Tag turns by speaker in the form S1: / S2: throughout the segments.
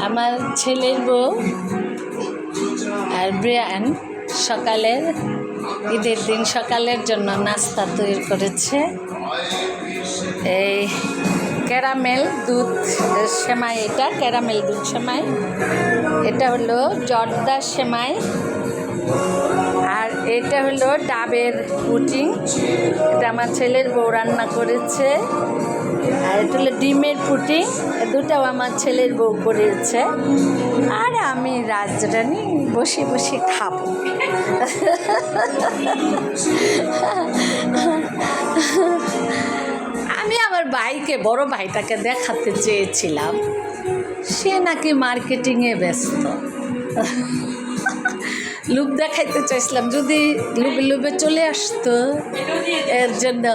S1: আমার ছেলের বউ আর ব্রিয়ান সকালের ঈদের দিন সকালের জন্য নাস্তা তৈরি করেছে। এই ক্যারামেল দুধ সেমাই, এটা ক্যারামেল দুধ সেমাই, এটা হলো জর্দা সেমাই, আর এটা হলো ডাবের পুডিং। এটা আমার ছেলের বউ রান্না করেছে। আর এটা হলো ডিমের পুডিং, দুটাও আমার ছেলের বউ করেছে। আর আমি রাজরানী বসে বসে খাবো। আমি আমার ভাইকে, বড় ভাইটাকে দেখাতে চেয়েছিলাম, সে নাকি মার্কেটিংয়ে ব্যস্ত। লুক দেখাইতে চাইছিলাম, যদি লুবে লুবে চলে আসতো। এর জন্য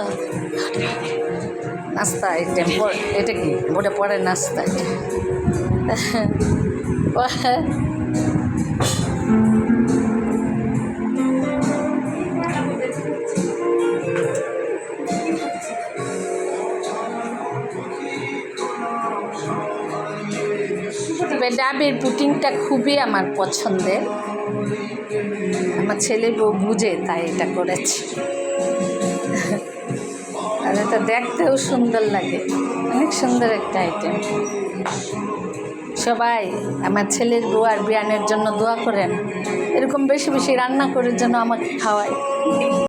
S1: নাস্তা আইটেম, এটা কি ওটা পরে নাস্তা তবে ডাবের পুডিংটা খুবই আমার পছন্দের। আমার ছেলে বউ বুঝে তাই এটা করেছে। আর এটা দেখতেও সুন্দর লাগে, অনেক সুন্দর একটা আইটেম। সবাই আমার ছেলের বউ আর বিয়ানের জন্য দোয়া করেন, এরকম বেশি বেশি রান্না করে যেন আমাকে খাওয়ায়।